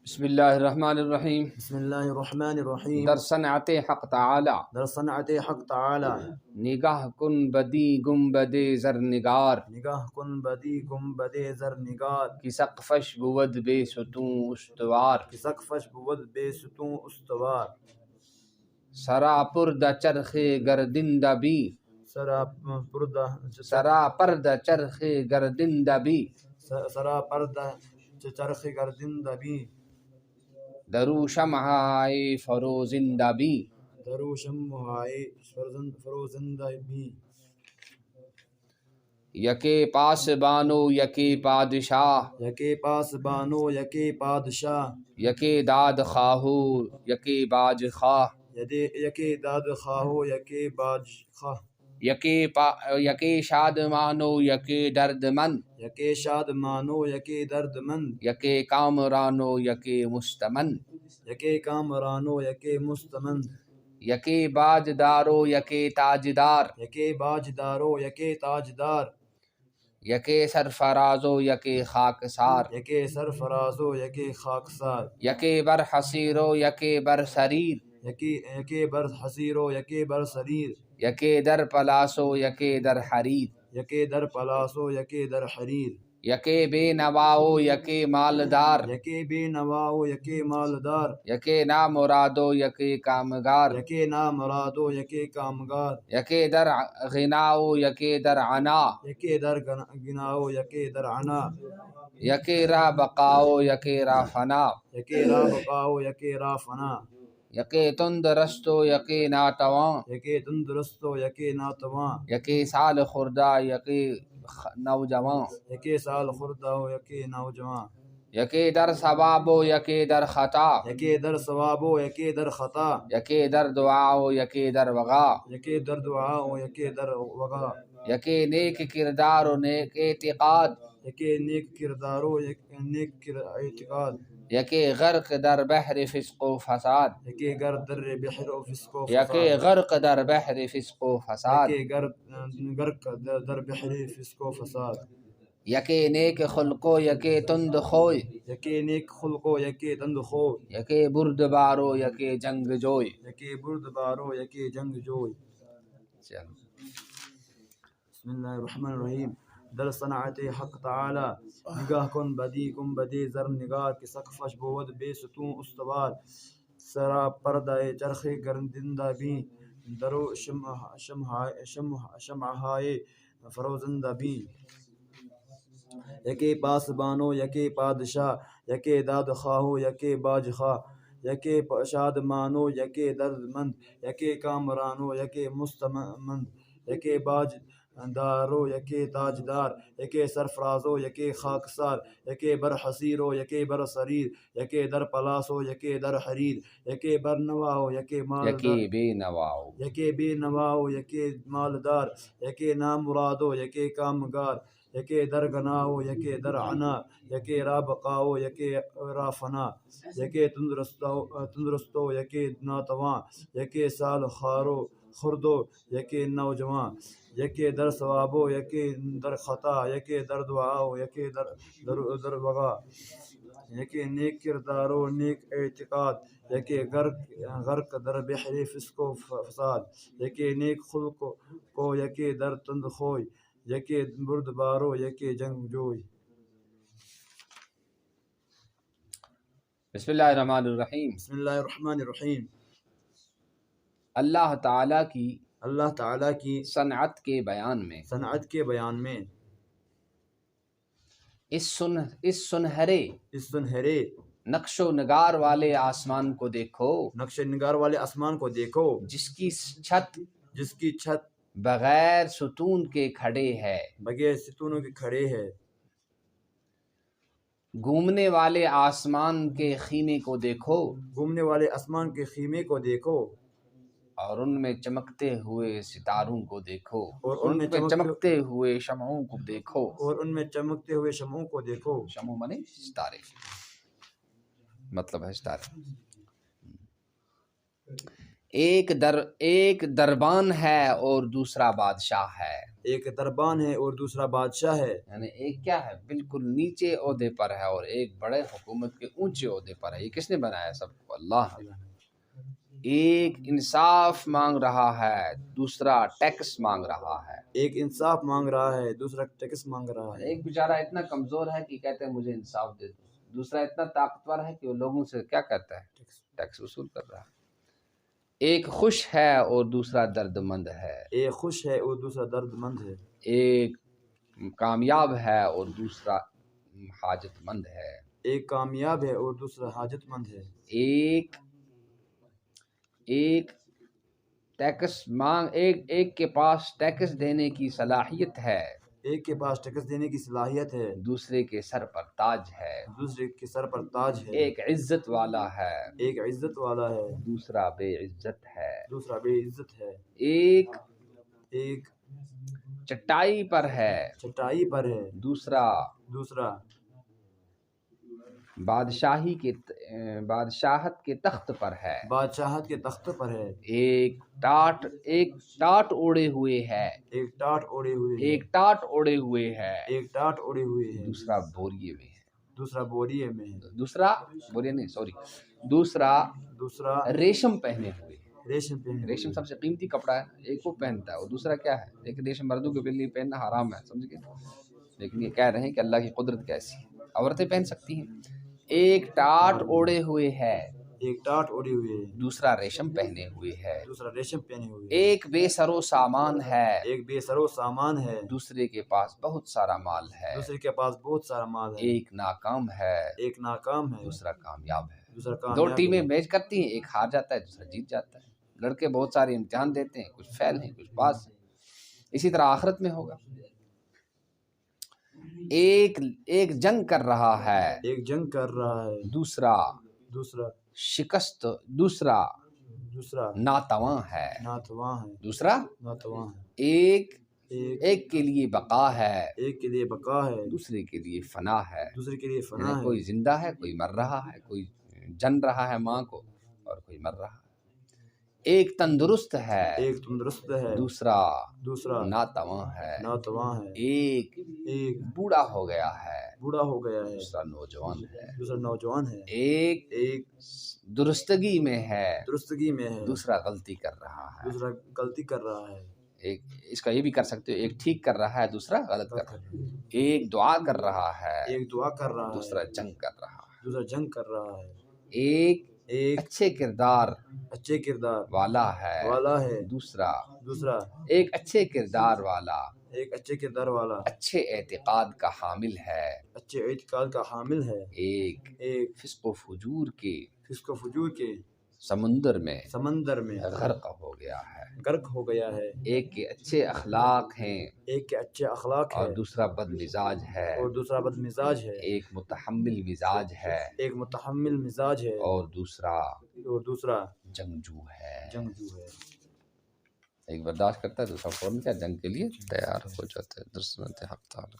بسم اللہ الرحمن الرحیم۔ بسم اللہ الرحمن الرحیم۔ در صنعت حق تعالی، در صنعت حق تعالی، نگاہ کن بدی گنبد زرنگار، نگاہ کن بدی گنبد زرنگار، کی سقفش بود بے ستون استوار، کی سقفش بود بے ستون استوار، سراپرد چرخ گردندہ بھی، سراپردہ سراپرد چرخ گردندہ بھی، سراپردہ چرخ گردندہ بھی، درو شمعائے فروزندہ بھی، درو شمعائے فروزندہ بھی، یکے پاس بانو یکے پادشاہ، یکے پاس بانو یکے پادشاہ، یکے داد خواہو یکے باج خواہ، یکے داد خواہو یکے باج خواہ، یکے شاد مانو یکے درد مند، یکے شاد مانو یکے درد مند، یکے کامرانو یکے مستمند، یکے کامرانو یکے مستمند، یکے باج دارو یکے تاجدار، یکے باج دارو یکے تاجدار، یکے سرفرازو یکے خاکسار، یکے سرفرازو یکے خاکسار، یکے بر حصیرو یکے بر سریر، یکے بر حصیرو یکے بر سریر، یکے در پلاسو یکے در حریر، یکے در پلاسو یکے در حریر، یکے بے نواؤ یکے مالدار، یکے بے نواؤ یکے مالدار، یکے نامرادو یکے کامگار، یکے نامرادو یکے کامگار، یکے در غناؤ یکے در عنا، یکے در گناؤ یکے در عنا، یکے را بقاؤ یکے را فنا، یکے را بقاؤ یکے را فنا، یکے تندرستو یکے ناتواں، یکے تندرستو یکے ناتواں، یکے سال خوردہ یکے نوجواں، یکے سال خوردہ یکے نوجواں، یکے در ثوابو یکے در خطا، یکے در ثوابو یکے در خطا، یکے در دعاؤ یکے در وغا، یکے در دعاؤ یکے در وغا، یکے نیک کردار و نیک اعتقاد، یکے نیک کردارو نیک اعتقاد، یکے غرق در بحر فسق و فساد، یکے گر در بحر و فسق و یکے فساد، غرق در بحر فسق و فساد، یکے غرق در بحر فسق و فساد، یکے نیک خلقو یکے تند خوی، یکے نیک خلقو یکے تند خو، یکے برد بارو یکے جنگ جوئی۔ یکے برد بارو یکے جنگ جوئی۔ بسم اللہ الرحمن الرحیم۔ در صنعت حق تعالی، نگاہ کن بدی گنبد زرنگار، کی سقفش بود بے ستون استوار، سرا پردہ چرخ گردندہ بھی، درو شمعہائے فروزندہ بھی، یکے پاس بانو یکے پادشاہ، یکے داد خواہو یکے باج خواہ، یکے شاد مانو یکے درد مند، یکے کامرانو یکے مستمند، یکے باج دارو یکے تاجدار، یکے سرفرازو یکے خاکسار، یکے بر حصیرو یکے بر سریر، یکے در پلاسو یکے در حریر، یکے بر نواؤ یکے مالدار، یکے بے نواؤ، یکے بے نواؤ یکے مالدار، یکے نامرادو یکے کامگار، یکے در گناؤ یکے در عنا، یکے را بقاؤ یکے را فنا، یکے تندرستو یکے ناتواں، یکے سال خوردو یکے نوجواں، یکے در ثوابو یکے در خطا، یکے در دعاؤ یکے در وغا، یکے نیک کردارو نیک اعتقاد، یکے غرق در بحر فسق و فساد، یکے نیک خلق کو یکے در تند خوی، یکے برد بارو یکے جنگ جوئی۔ بسم اللہ الرحمن الرحیم۔ بسم اللہ الرحمن الرحیم۔ اللہ تعالیٰ کی اللہ تعالیٰ کی صنعت کے بیان میں، صنعت کے بیان میں، اس سنہرے نقش و نگار والے آسمان کو دیکھو، نقش نگار والے آسمان کو دیکھو، جس کی چھت بغیر ستون کے کھڑے ہے، بغیر ستونوں کے کھڑے ہے، گھومنے والے آسمان کے خیمے کو دیکھو، گھومنے والے آسمان کے خیمے کو دیکھو، اور ان میں چمکتے ہوئے ستاروں کو دیکھو، اور ان میں چمکتے ہوئے شمعوں کو دیکھو، اور ان میں چمکتے ہوئے شمعوں کو دیکھو، شمع مانے ستارے، مطلب ہے ستارے۔ ایک دربان ہے اور دوسرا بادشاہ ہے. ایک دربان ہے اور دوسرا بادشاہ ہے. یعنی ایک کیا ہے بالکل نیچے عہدے پر ہے اور ایک بڑے حکومت کے اونچے عہدے پر ہے. یہ کس نے بنایا سب کو؟ اللہ. ایک انصاف مانگ رہا ہے، دوسرا ٹیکس مانگ رہا ہے. ایک انصاف مانگ رہا ہے، دوسرا ٹیکس مانگ رہا ہے. ایک بیچارہ اتنا کمزور ہے کہ کہتے ہیں مجھے انصاف دے دو، دوسرا اتنا طاقتور ہے کہ وہ لوگوں سے کیا کرتا ہے؟ ٹیکس وصول کر رہا ہے. ایک خوش ہے اور دوسرا درد مند ہے. ایک خوش ہے اور دوسرا درد مند ہے. ایک کامیاب ہے اور دوسرا حاجت مند ہے. ایک کامیاب ہے اور دوسرا حاجت مند ہے. ایک ایک کے پاس ٹیکس دینے کی صلاحیت ہے، ایک کے پاس ٹیکس دینے کی صلاحیت ہے، دوسرے کے سر پر تاج ہے. دوسرے کے سر پر تاج ہے. ایک عزت والا ہے، ایک عزت والا ہے، دوسرا بے عزت ہے. دوسرا بے عزت ہے. ایک چٹائی پر ہے، چٹائی پر ہے، دوسرا بادشاہت کے تخت پر ہے. بادشاہت کے تخت پر ہے. ایک ٹاٹ اوڑے ہوئے ہے، ایک ٹاٹ اوڑے ہوئے ہے، ایک ٹاٹ اوڑے ہوئے ہے، ایک ٹاٹ اوڑے ہوئے ہے. دوسرا بوریے میں ہے. دوسرا بوریے میں ہے. دوسرا ریشم پہنے ہوئے. ریشم سب سے قیمتی کپڑا ہے، ایک وہ پہنتا ہے اور دوسرا کیا ہے؟ ایک ریشم مردوں کے لیے پہننا حرام ہے، سمجھ گئے؟ لیکن یہ کہہ رہے ہیں کہ اللہ کی قدرت کیسی ہے، عورتیں پہن سکتی ہیں. ایک ٹاٹ اوڑے ہوئے ہے، ایک ٹاٹ اوڑے ہوئے ہے، دوسرا ریشم پہنے ہوئے ہے. دوسرا ریشم پہنے ہوئے ہے. ایک بے سر و سامان ہے، ایک بے سر و سامان ہے، دوسرے کے پاس بہت سارا مال ہے. دوسرے کے پاس بہت سارا مال ہے. ایک ناکام ہے، ایک ناکام ہے، دوسرا کامیاب ہے. دوسرا کامیاب. دو ٹیمیں میچ کرتی ہیں، ایک ہار جاتا ہے دوسرا جیت جاتا ہے. لڑکے بہت سارے امتحان دیتے ہیں، کچھ فیل ہیں کچھ پاس ہیں. اسی طرح آخرت میں ہوگا. ایک جنگ کر رہا ہے، ایک جنگ کر رہا ہے، دوسرا شکست، دوسرا ناتواں ہے، دوسرا ایک کے لیے بقا ہے، ایک کے لیے بقا ہے، دوسرے کے لیے فنا ہے. دوسرے کے لیے فنا ہے. کوئی زندہ ہے، کوئی مر رہا ہے، کوئی جن رہا ہے ماں کو اور کوئی مر رہا ہے. ایک تندرست ہے، ایک تندرست ہے، دوسرا ناتواں ہے. ایک بوڑھا ہو گیا ہے، دوسرا نوجوان ہے. ایک درستگی میں ہے، دوسرا غلطی کر رہا ہے. ایک اس کا یہ بھی کر سکتے ہو، ایک ٹھیک کر رہا ہے، دوسرا غلط کر رہا ہے. ایک دعا کر رہا ہے، دوسرا جنگ کر رہا ہے. ایک اچھے کردار والا ہے، دوسرا ایک اچھے کردار والا، اچھے اعتقاد کا حامل ہے. ایک فسق و فجور کے سمندر میں غرق ہو گیا ہے. ایک کے اچھے اخلاق ہیں، اور دوسرا بد مزاج ہے. ایک متحمل مزاج ہے، اور دوسرا جنگجو ہے. ایک برداشت کرتا ہے، دوسرا فوراً کیا جنگ کے لیے تیار ہو جاتا ہے. درس حق تعالی.